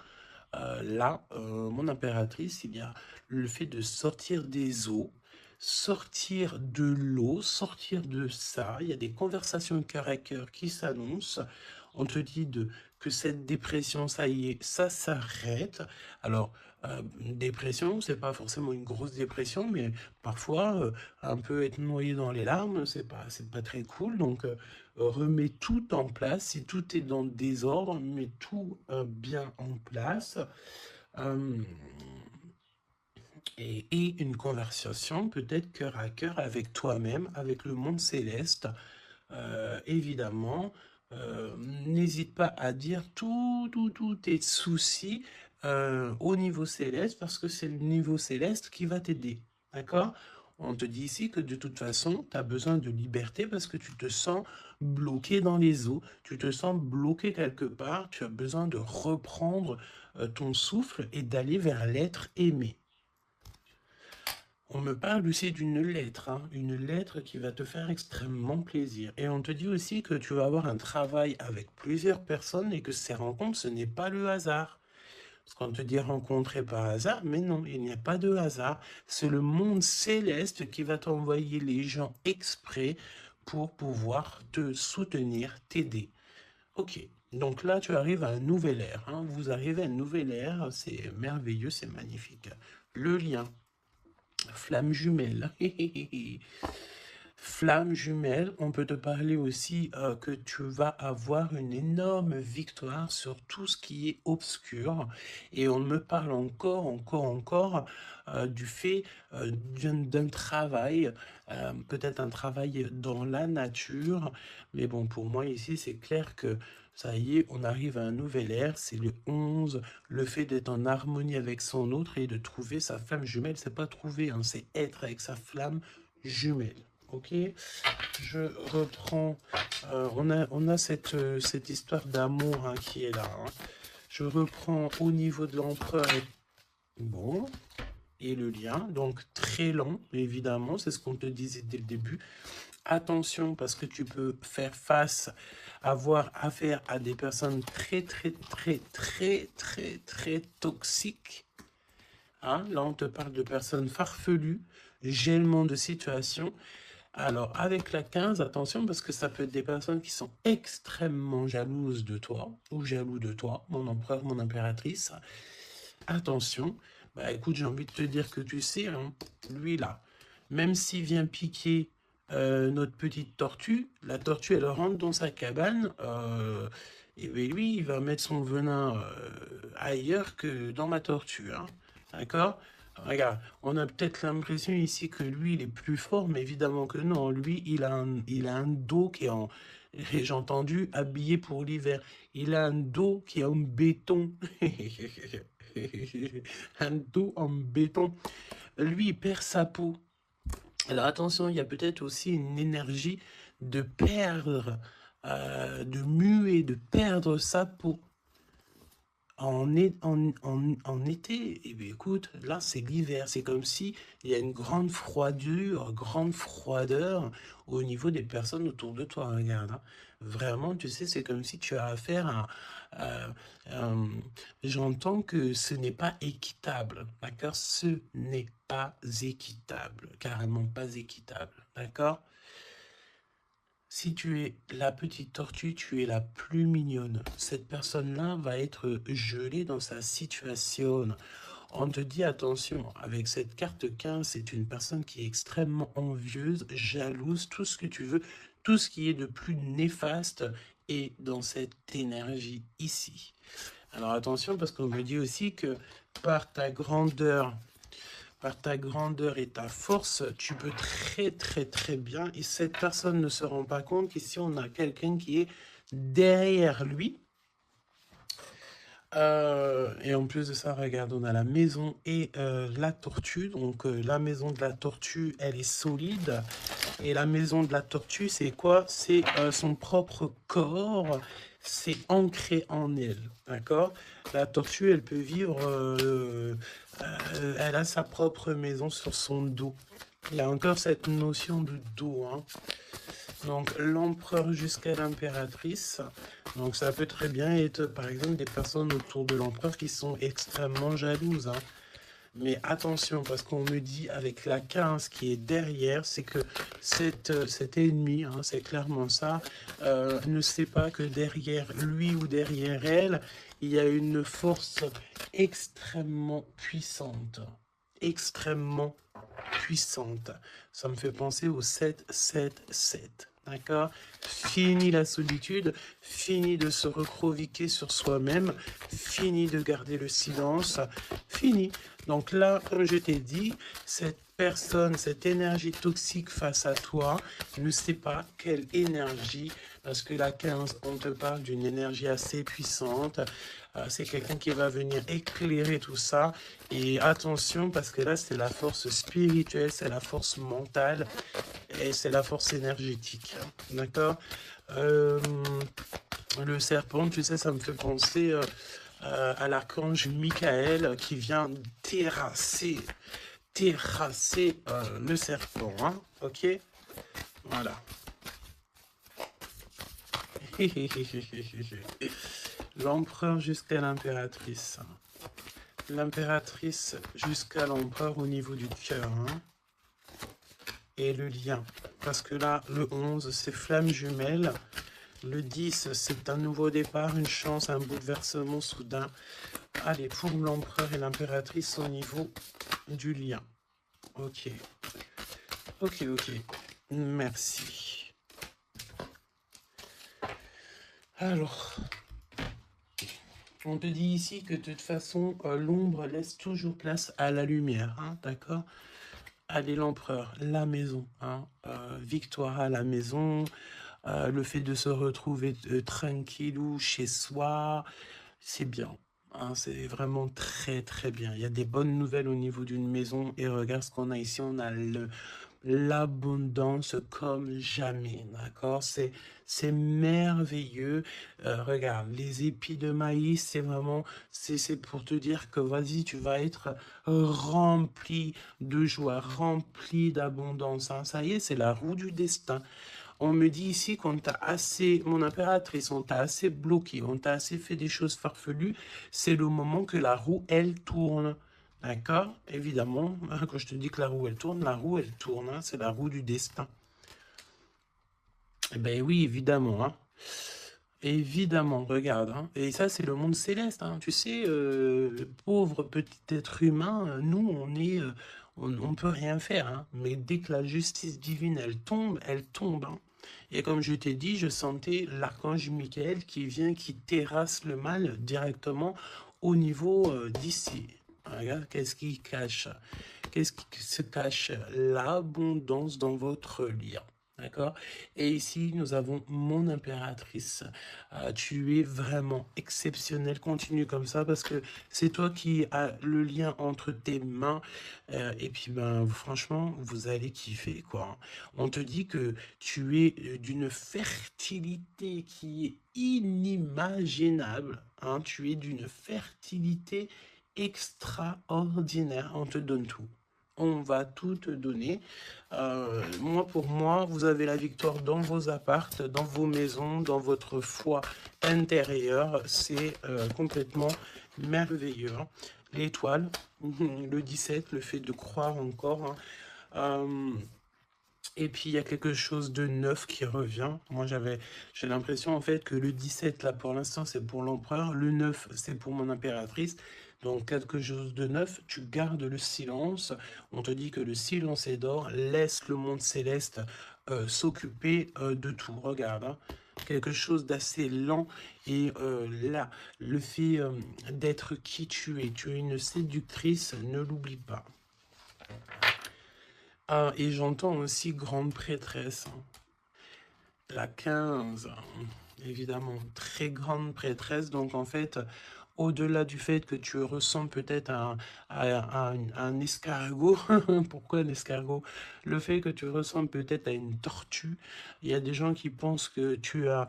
Là, mon impératrice, il y a le fait de sortir des eaux, sortir de l'eau, sortir de ça. Il y a des conversations cœur à cœur qui s'annoncent. On te dit que cette dépression, ça y est, ça s'arrête. Alors, dépression, c'est pas forcément une grosse dépression, mais parfois, un peu être noyé dans les larmes, c'est pas très cool. Donc, remets tout en place. Si tout est dans le désordre, mets tout bien en place. Et une conversation peut-être cœur à cœur avec toi-même, avec le monde céleste. Évidemment, n'hésite pas à dire tous tes soucis au niveau céleste, parce que c'est le niveau céleste qui va t'aider. D'accord? On te dit ici que de toute façon, tu as besoin de liberté parce que tu te sens bloqué dans les eaux, tu te sens bloqué quelque part, tu as besoin de reprendre ton souffle et d'aller vers l'être aimé. On me parle aussi d'une lettre, hein, une lettre qui va te faire extrêmement plaisir. Et on te dit aussi que tu vas avoir un travail avec plusieurs personnes et que ces rencontres, ce n'est pas le hasard. Parce qu'on te dit rencontrer par hasard, mais non, il n'y a pas de hasard. C'est le monde céleste qui va t'envoyer les gens exprès pour pouvoir te soutenir, t'aider. Ok, donc là, tu arrives à un nouvel ère. Hein. Vous arrivez à une nouvelle ère, c'est merveilleux, c'est magnifique. Le lien. Flamme jumelle. Flamme jumelle, on peut te parler aussi que tu vas avoir une énorme victoire sur tout ce qui est obscur. Et on me parle encore du fait d'un travail, peut-être un travail dans la nature. Mais bon, pour moi ici, c'est clair que ça y est, on arrive à un nouvel ère, c'est le 11, le fait d'être en harmonie avec son autre et de trouver sa flamme jumelle, c'est pas trouver, hein, c'est être avec sa flamme jumelle. Ok, je reprends, on a cette histoire d'amour hein, qui est là. Hein. Je reprends au niveau de l'empereur, bon, et le lien, donc très lent, évidemment, c'est ce qu'on te disait dès le début. Attention, parce que tu peux faire face, avoir affaire à des personnes très toxiques. Hein, là, on te parle de personnes farfelues, gèlement de situation. Alors, avec la 15, attention, parce que ça peut être des personnes qui sont extrêmement jalouses de toi, ou jaloux de toi, mon empereur, mon impératrice. Attention, bah écoute, j'ai envie de te dire que tu sais, hein, lui là, même s'il vient piquer notre petite tortue, la tortue, elle rentre dans sa cabane, et bien lui, il va mettre son venin ailleurs que dans ma tortue, hein, d'accord? Regarde, on a peut-être l'impression ici que lui, il est plus fort, mais évidemment que non. Lui, il a un dos qui est en, j'ai entendu, habillé pour l'hiver. Il a un dos qui est en béton. Un dos en béton. Lui, il perd sa peau. Alors attention, il y a peut-être aussi une énergie de perdre, de muer, de perdre sa peau. En été, eh bien, écoute, là c'est l'hiver, c'est comme si il y a une grande froideur au niveau des personnes autour de toi, regarde. Hein. Vraiment, tu sais, c'est comme si tu as affaire j'entends que ce n'est pas équitable, d'accord? Ce n'est pas équitable, carrément pas équitable, d'accord? Si tu es la petite tortue, tu es la plus mignonne. Cette personne-là va être gelée dans sa situation. On te dit attention, avec cette carte 15, c'est une personne qui est extrêmement envieuse, jalouse, tout ce que tu veux, tout ce qui est de plus néfaste est dans cette énergie ici. Alors attention, parce qu'on me dit aussi que par ta grandeur et ta force, tu peux très bien, et cette personne ne se rend pas compte qu'ici on a quelqu'un qui est derrière lui. Et en plus de ça, regarde, on a la maison et la tortue. Donc la maison de la tortue, elle est solide. Et la maison de la tortue, c'est quoi? C'est son propre corps. C'est ancré en elle, d'accord? La tortue, elle peut vivre, elle a sa propre maison sur son dos. Il y a encore cette notion de dos, hein. Donc l'empereur jusqu'à l'impératrice. Donc ça peut très bien être par exemple des personnes autour de l'empereur qui sont extrêmement jalouses. Hein. Mais attention, parce qu'on me dit avec la 15 qui est derrière, c'est que cet ennemi, hein, c'est clairement ça, ne sait pas que derrière lui ou derrière elle, il y a une force extrêmement puissante. Extrêmement puissante. Ça me fait penser au 7-7-7. D'accord? Fini la solitude, fini de se recroqueviller sur soi-même, fini de garder le silence, fini. Donc là, comme je t'ai dit, cette personne, cette énergie toxique face à toi, ne sait pas quelle énergie, parce que la 15, on te parle d'une énergie assez puissante. C'est quelqu'un qui va venir éclairer tout ça. Et attention, parce que là, c'est la force spirituelle, c'est la force mentale et c'est la force énergétique. D'accord? Le serpent, tu sais, ça me fait penser à l'archange Michael qui vient terrasser le serpent. Hein? Ok? Voilà. L'empereur jusqu'à l'impératrice. L'impératrice jusqu'à l'empereur au niveau du cœur. Hein? Et le lien. Parce que là, le 11, c'est flamme jumelle. Le 10, c'est un nouveau départ, une chance, un bouleversement soudain. Allez, pour l'empereur et l'impératrice au niveau du lien. Ok. Ok, ok. Merci. Alors, on te dit ici que de toute façon, l'ombre laisse toujours place à la lumière. Hein, d'accord? Allez, l'empereur, la maison. Hein, victoire à la maison. Le fait de se retrouver tranquillou chez soi, c'est bien. Hein, c'est vraiment très très bien. Il y a des bonnes nouvelles au niveau d'une maison. Et regarde ce qu'on a ici. On a l'abondance comme jamais. D'accord? C'est merveilleux. Regarde, les épis de maïs, c'est vraiment, c'est pour te dire que vas-y, tu vas être rempli de joie, rempli d'abondance. Hein. Ça y est, c'est la roue du destin. On me dit ici qu'on t'a assez, mon impératrice, on t'a assez bloqué, on t'a assez fait des choses farfelues. C'est le moment que la roue, elle tourne. D'accord? Évidemment, hein, quand je te dis que la roue, elle tourne, hein, c'est la roue du destin. Eh ben oui, évidemment. Hein. Évidemment, regarde. Hein. Et ça, c'est le monde céleste. Hein. Tu sais, pauvre petit être humain, nous, on est... on peut rien faire. Hein. Mais dès que la justice divine, elle tombe, elle tombe. Hein. Et comme je t'ai dit, je sentais l'archange Michael qui vient, qui terrasse le mal directement au niveau d'ici. Regarde, qu'est-ce qui cache? Qu'est-ce qui se cache? L'abondance dans votre lien. D'accord? Et ici, nous avons mon impératrice. Tu es vraiment exceptionnel. Continue comme ça parce que c'est toi qui as le lien entre tes mains. Et puis, ben, franchement, vous allez kiffer, quoi. On te dit que tu es d'une fertilité qui est inimaginable. Hein? Tu es d'une fertilité extraordinaire. On te donne tout. On va tout te donner. Moi, pour moi, vous avez la victoire dans vos appartes, dans vos maisons, dans votre foi intérieure. C'est complètement merveilleux. Hein. L'étoile, le 17, le fait de croire encore. Hein. Et puis, il y a quelque chose de neuf qui revient. Moi, j'ai l'impression, en fait, que le 17, là, pour l'instant, c'est pour l'empereur. Le 9, c'est pour mon impératrice. Donc, quelque chose de neuf, tu gardes le silence. On te dit que le silence est d'or. Laisse le monde céleste s'occuper de tout. Regarde, hein. Quelque chose d'assez lent. Et là, le fait d'être qui tu es une séductrice, ne l'oublie pas. Ah, et j'entends aussi grande prêtresse. Hein. La 15, évidemment, très grande prêtresse. Donc, en fait, au-delà du fait que tu ressens peut-être un escargot, pourquoi un escargot? Le fait que tu ressens peut-être à une tortue. Il y a des gens qui pensent que tu n'as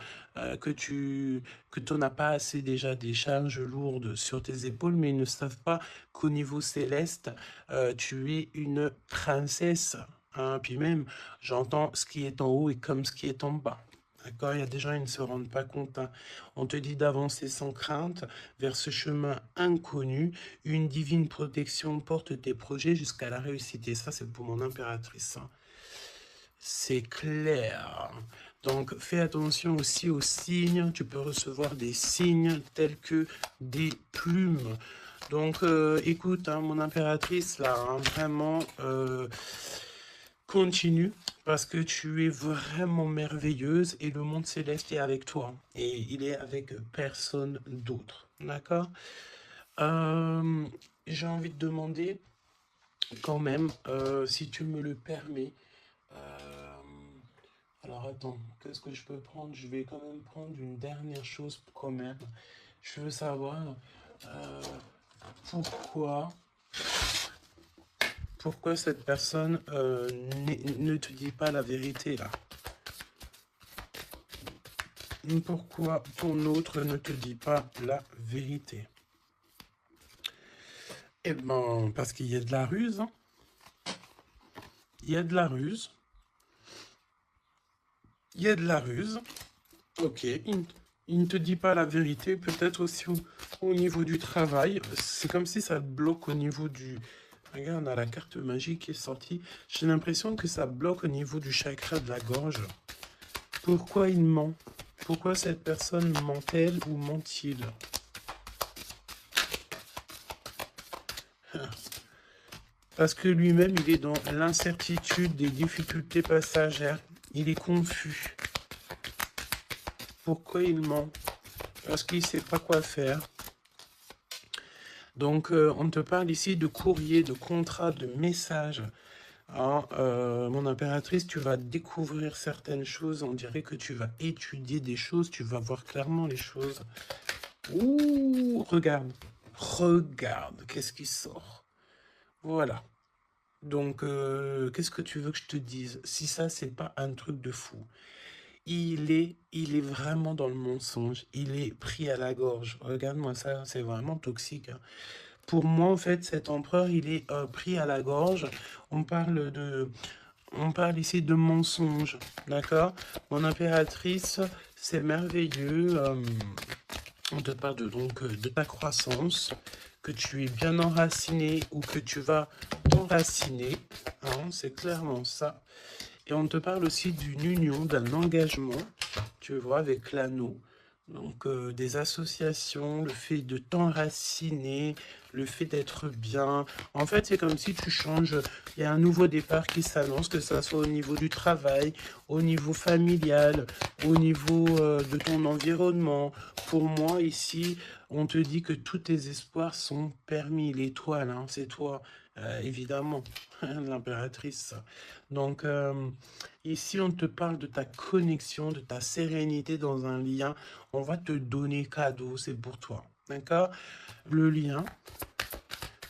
pas assez déjà des charges lourdes sur tes épaules, mais ils ne savent pas qu'au niveau céleste, tu es une princesse. Hein. Puis même, j'entends ce qui est en haut et comme ce qui est en bas. D'accord? Il y a des gens, ils ne se rendent pas compte. Hein. On te dit d'avancer sans crainte vers ce chemin inconnu. Une divine protection porte tes projets jusqu'à la réussite. Et ça, c'est pour mon impératrice. Hein. C'est clair. Donc, fais attention aussi aux signes. Tu peux recevoir des signes tels que des plumes. Donc, écoute, hein, mon impératrice, là, hein, vraiment... Continue, parce que tu es vraiment merveilleuse et le monde céleste est avec toi. Et il est avec personne d'autre. D'accord? Euh, j'ai envie de demander quand même, si tu me le permets. euh, alors attends, qu'est-ce que je peux prendre? Je vais quand même prendre une dernière chose quand même. Je veux savoir euh, pourquoi, pourquoi cette personne ne te dit pas la vérité là. Pourquoi ton autre ne te dit pas la vérité? Eh ben, parce qu'il y a de la ruse. Hein. Il y a de la ruse. Il y a de la ruse. Ok, il ne te dit pas la vérité, peut-être aussi au niveau du travail. C'est comme si ça te bloque au niveau du... Regarde, on a la carte magique qui est sortie. J'ai l'impression que ça bloque au niveau du chakra de la gorge. Pourquoi il ment? Pourquoi cette personne ment-elle ou ment-il? Parce que lui-même, il est dans l'incertitude des difficultés passagères. Il est confus. Pourquoi il ment? Parce qu'il ne sait pas quoi faire. Donc, on te parle ici de courrier, de contrat, de message. Hein, mon impératrice, tu vas découvrir certaines choses. On dirait que tu vas étudier des choses. Tu vas voir clairement les choses. Ouh, regarde. Regarde, qu'est-ce qui sort? Voilà. Donc, qu'est-ce que tu veux que je te dise? Si ça, c'est pas un truc de fou. Il est vraiment dans le mensonge. Il est pris à la gorge. Regarde-moi ça, c'est vraiment toxique. Hein. Pour moi, en fait, cet empereur, il est pris à la gorge. On parle ici de mensonge, d'accord? Mon impératrice, c'est merveilleux. On te parle de ta croissance, que tu es bien enraciné ou que tu vas t'enraciner. Hein, c'est clairement ça. Et on te parle aussi d'une union, d'un engagement, tu vois, avec l'anneau. Donc, des associations, le fait de t'enraciner, le fait d'être bien. En fait, c'est comme si tu changes. Il y a un nouveau départ qui s'annonce, que ça soit au niveau du travail, au niveau familial, au niveau de ton environnement. Pour moi, ici, on te dit que tous tes espoirs sont permis. L'étoile, hein, c'est toi, évidemment, l'impératrice. Donc, ici, on te parle de ta connexion, de ta sérénité dans un lien. On va te donner cadeau, c'est pour toi. D'accord? Le lien.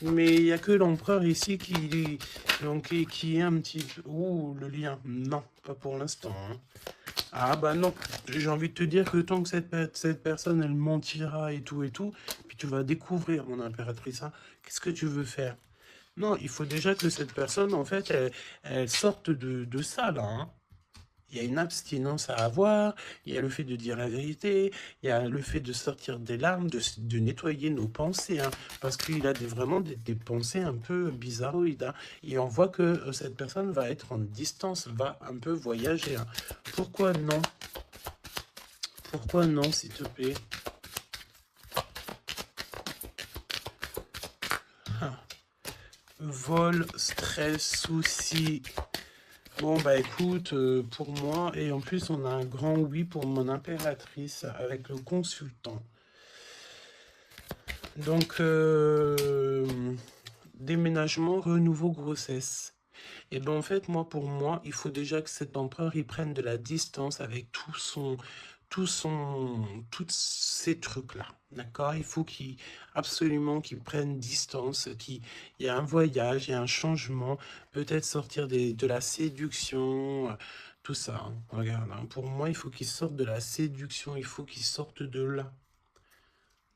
Mais il n'y a que l'empereur ici qui est un petit peu... Ouh, le lien. Non, pas pour l'instant. Hein. Ah bah non, j'ai envie de te dire que tant que cette personne, elle mentira et tout, puis tu vas découvrir, mon impératrice, hein, qu'est-ce que tu veux faire? Non, il faut déjà que cette personne, en fait, elle sorte de ça, là. Hein. Il y a une abstinence à avoir, il y a le fait de dire la vérité, il y a le fait de sortir des larmes, de nettoyer nos pensées, hein, parce qu'il a vraiment des pensées un peu bizarroïdes. Hein, et on voit que cette personne va être en distance, va un peu voyager. Hein. Pourquoi non? Pourquoi non, s'il te plaît? Ah. Vol, stress, soucis. Bon, bah écoute, pour moi, et en plus, on a un grand oui pour mon impératrice avec le consultant. Donc, déménagement, renouveau, grossesse. Et ben en fait, pour moi, il faut déjà que cet empereur, il prenne de la distance avec tous ces trucs-là. D'accord? Il faut absolument qu'il prenne distance, il y a un voyage, il y a un changement, peut-être sortir de la séduction, tout ça. Hein. Regarde, hein, pour moi, il faut qu'il sorte de la séduction, il faut qu'il sorte de là.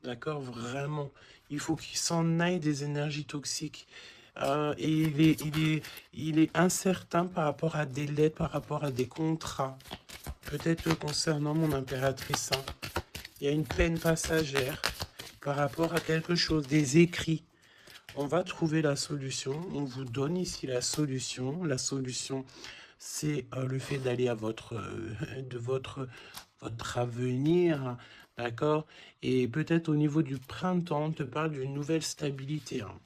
D'accord? Vraiment. Il faut qu'il s'en aille des énergies toxiques. Et il est incertain par rapport à des lettres, par rapport à des contrats. Peut-être concernant mon impératrice. Hein. Il y a une peine passagère par rapport à quelque chose, des écrits. On va trouver la solution. On vous donne ici la solution. La solution, c'est le fait d'aller à votre avenir, d'accord? Et peut-être au niveau du printemps, on te parle d'une nouvelle stabilité. Hein.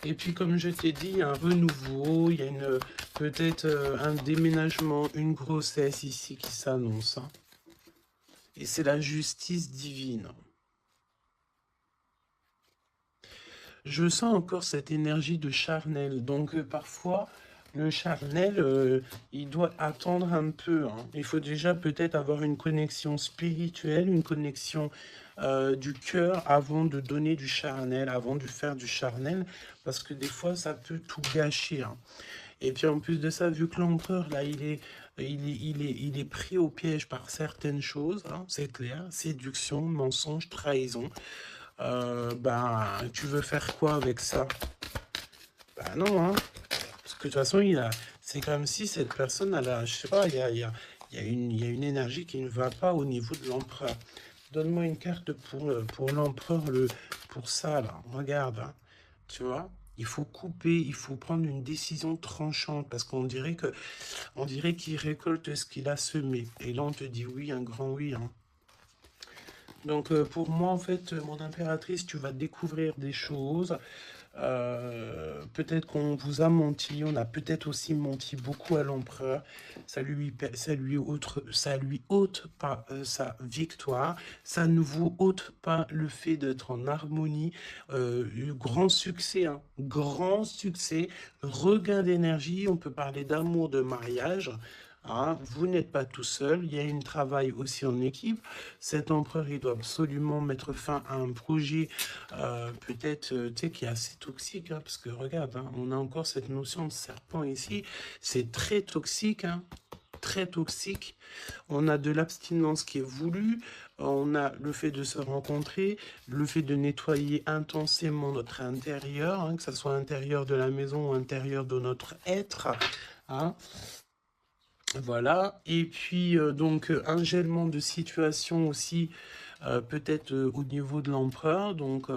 Et puis, comme je t'ai dit, un renouveau, il y a peut-être un déménagement, une grossesse ici qui s'annonce. Hein. Et c'est la justice divine. Je sens encore cette énergie de charnel. Donc, parfois, le charnel, il doit attendre un peu. Hein. Il faut déjà peut-être avoir une connexion spirituelle, une connexion du cœur avant de donner du charnel, avant de faire du charnel, parce que des fois, ça peut tout gâcher. Hein. Et puis, en plus de ça, vu que l'empereur, là, il est pris au piège par certaines choses, hein, c'est clair, séduction, mensonge, trahison. Tu veux faire quoi avec ça? Bah non, hein. Parce que de toute façon, c'est comme si cette personne, je sais pas, il y a une énergie qui ne va pas au niveau de l'empereur. Donne-moi une carte pour l'empereur, pour ça, là. Regarde, hein. Tu vois? Il faut couper, il faut prendre une décision tranchante, parce qu'on dirait qu'il récolte ce qu'il a semé. Et là, on te dit oui, un grand oui, hein. Donc pour moi, en fait, mon impératrice, tu vas découvrir des choses. Peut-être qu'on vous a menti, on a peut-être aussi menti beaucoup à l'empereur. Ça lui ôte pas sa victoire. Ça ne vous ôte pas le fait d'être en harmonie. Grand succès, hein, grand succès. Regain d'énergie. On peut parler d'amour, de mariage. Hein, vous n'êtes pas tout seul, il y a un travail aussi en équipe. Cet empereur, il doit absolument mettre fin à un projet, peut-être, tu sais, qui est assez toxique, hein, parce que regarde, hein, on a encore cette notion de serpent ici, c'est très toxique, hein, très toxique. On a de l'abstinence qui est voulue, on a le fait de se rencontrer, le fait de nettoyer intensément notre intérieur, hein, que ce soit intérieur de la maison ou intérieur de notre être, hein. Voilà, et puis donc un gèlement de situation aussi, peut-être au niveau de l'empereur, donc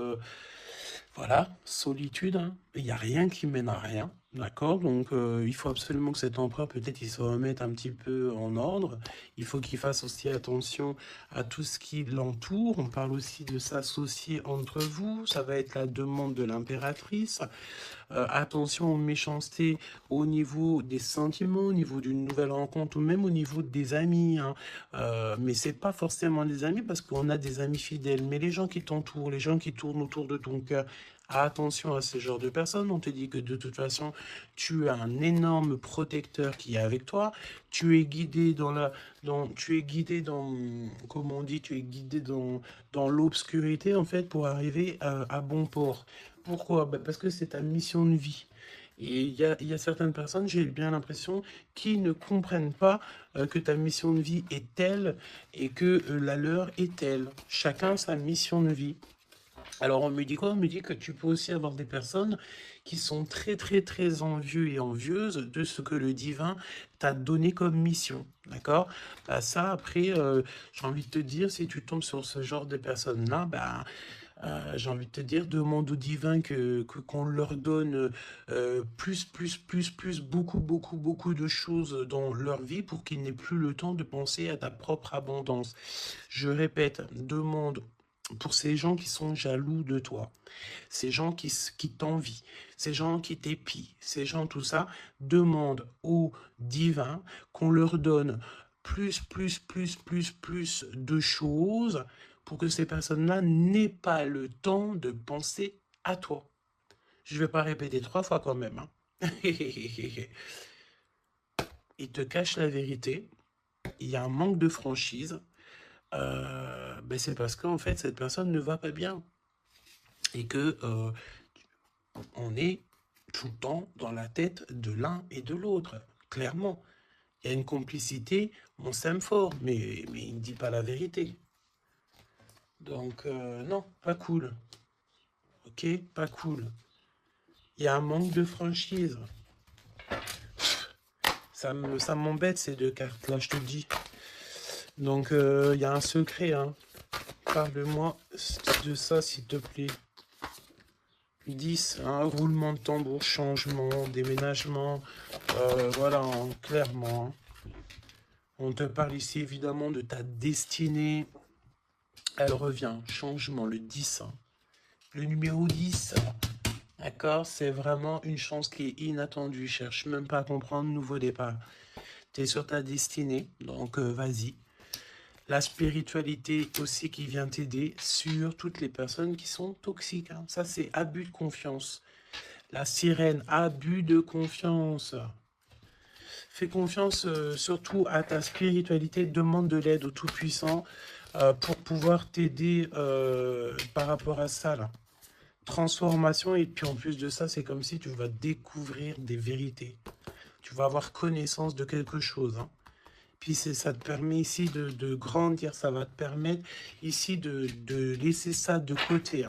voilà, solitude, hein. Il n'y a rien qui mène à rien, d'accord? Donc il faut absolument que cet empereur, peut-être, il se remette un petit peu en ordre. Il faut qu'il fasse aussi attention à tout ce qui l'entoure. On parle aussi de s'associer entre vous. Ça va être la demande de l'impératrice. Attention aux méchancetés au niveau des sentiments, au niveau d'une nouvelle rencontre ou même au niveau des amis. Hein. Mais c'est pas forcément des amis parce qu'on a des amis fidèles. Mais les gens qui t'entourent, les gens qui tournent autour de ton cœur, attention à ce genre de personnes. On te dit que de toute façon, tu as un énorme protecteur qui est avec toi. Tu es guidé comment on dit, tu es guidé dans l'obscurité en fait pour arriver à bon port. Pourquoi? Parce que c'est ta mission de vie. Et il y a certaines personnes, j'ai bien l'impression, qui ne comprennent pas que ta mission de vie est telle et que la leur est telle. Chacun sa mission de vie. Alors on me dit quoi? On me dit que tu peux aussi avoir des personnes qui sont très très très envieux et envieuses de ce que le divin t'a donné comme mission. D'accord? Ça après, j'ai envie de te dire, si tu tombes sur ce genre de personnes-là, j'ai envie de te dire, demande au divin qu'on leur donne beaucoup, beaucoup, beaucoup de choses dans leur vie pour qu'ils n'aient plus le temps de penser à ta propre abondance. Je répète, demande pour ces gens qui sont jaloux de toi, ces gens qui t'envient, ces gens qui t'épient, ces gens, tout ça, demande au divin qu'on leur donne plus de choses pour que ces personnes-là n'aient pas le temps de penser à toi. Je ne vais pas répéter 3 fois quand même. Hein. Il te cache la vérité. Il y a un manque de franchise. C'est parce qu'en fait, cette personne ne va pas bien. Et que on est tout le temps dans la tête de l'un et de l'autre. Clairement. Il y a une complicité, on s'aime fort, mais il ne dit pas la vérité. Donc, non, pas cool. Ok, pas cool. Il y a un manque de franchise. Ça m'embête ces 2 cartes-là, je te dis. Donc, il y a un secret. Hein. Parle-moi de ça, s'il te plaît. 10, hein, roulement de tambour, changement, déménagement. Voilà, hein, clairement. Hein. On te parle ici, évidemment, de ta destinée. Elle revient, changement, le 10. Hein. Le numéro 10. D'accord. d'accord? C'est vraiment une chance qui est inattendue. Cherche même pas à comprendre, nouveau départ. Tu es sur ta destinée, donc vas-y. La spiritualité aussi qui vient t'aider sur toutes les personnes qui sont toxiques, hein. Ça, c'est abus de confiance. La sirène, abus de confiance. Fais confiance surtout à ta spiritualité, demande de l'aide au Tout-Puissant pour pouvoir t'aider par rapport à ça, là. Transformation, et puis en plus de ça, c'est comme si tu vas découvrir des vérités. Tu vas avoir connaissance de quelque chose, hein. Puis ça te permet ici de grandir, ça va te permettre ici de laisser ça de côté, hein.